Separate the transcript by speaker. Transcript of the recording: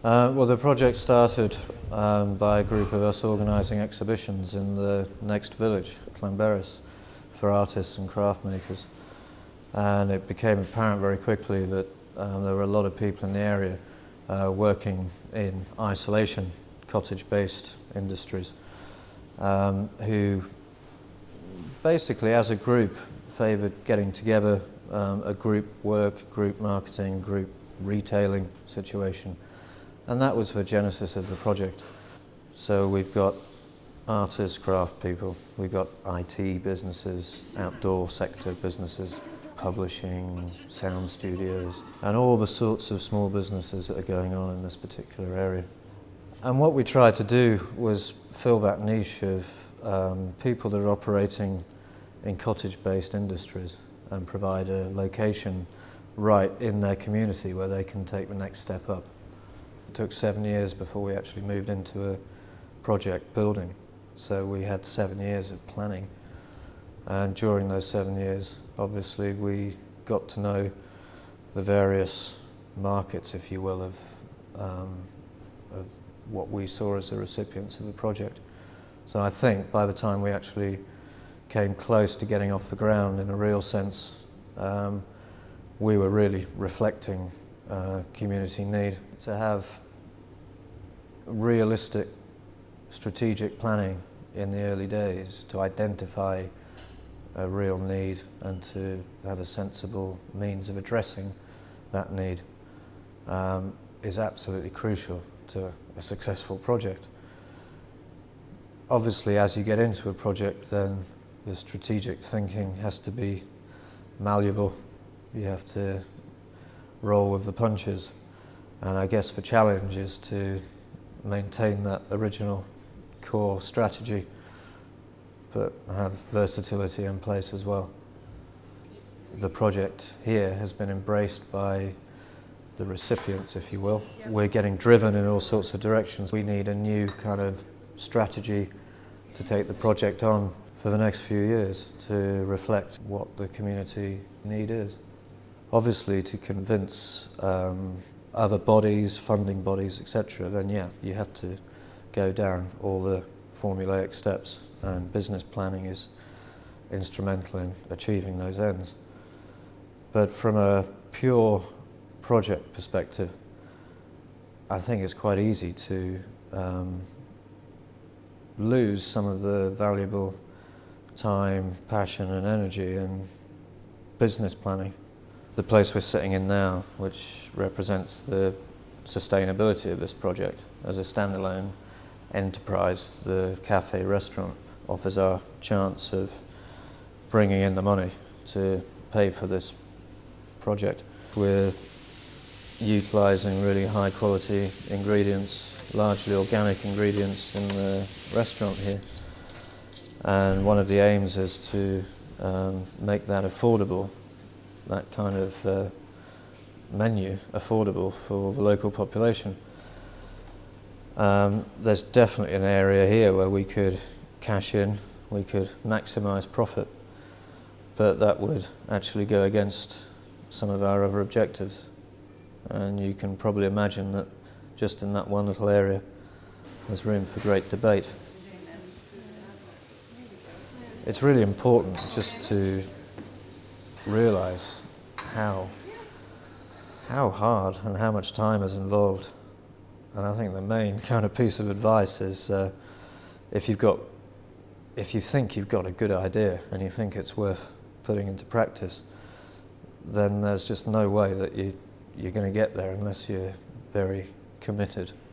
Speaker 1: Well, the project started by a group of us organising exhibitions in the next village, Llanberis, for artists and craft makers. And it became apparent very quickly that there were a lot of people in the area working in isolation, cottage-based industries, who basically, as a group, favoured getting together, a group work, group marketing, group retailing situation. And that was the genesis of the project. So we've got artists, craft people, we've got IT businesses, outdoor sector businesses, publishing, sound studios, and all the sorts of small businesses that are going on in this particular area. And what we tried to do was fill that niche of people that are operating in cottage-based industries and provide a location right in their community where they can take the next step up. It took 7 years before we actually moved into a project building, so we had 7 years of planning, and during those 7 years obviously we got to know the various markets, if you will, of what we saw as the recipients of the project. So I think by the time we actually came close to getting off the ground in a real sense, we were really reflecting community need. To have realistic strategic planning in the early days, to identify a real need and to have a sensible means of addressing that need is absolutely crucial to a successful project. Obviously, as you get into a project, then the strategic thinking has to be malleable. You have to roll with the punches, and I guess the challenge is to maintain that original core strategy but have versatility in place as well. The project here has been embraced by the recipients, if you will. We're getting driven in all sorts of directions. We need a new kind of strategy to take the project on for the next few years to reflect what the community need is. Obviously, to convince other bodies, funding bodies, etc., then yeah, you have to go down all the formulaic steps, and business planning is instrumental in achieving those ends. But from a pure project perspective, I think it's quite easy to lose some of the valuable time, passion and energy in business planning. The place we're sitting in now, which represents the sustainability of this project as a standalone enterprise, the cafe restaurant, offers our chance of bringing in the money to pay for this project. We're utilising really high quality ingredients, largely organic ingredients in the restaurant here, and one of the aims is to make that affordable, that kind of menu affordable for the local population. There's definitely an area here where we could cash in, we could maximise profit, but that would actually go against some of our other objectives. And you can probably imagine that just in that one little area there's room for great debate. It's really important just to realise how hard and how much time is involved. And I think the main kind of piece of advice is if you think you've got a good idea and you think it's worth putting into practice, then there's just no way that you're going to get there unless you're very committed.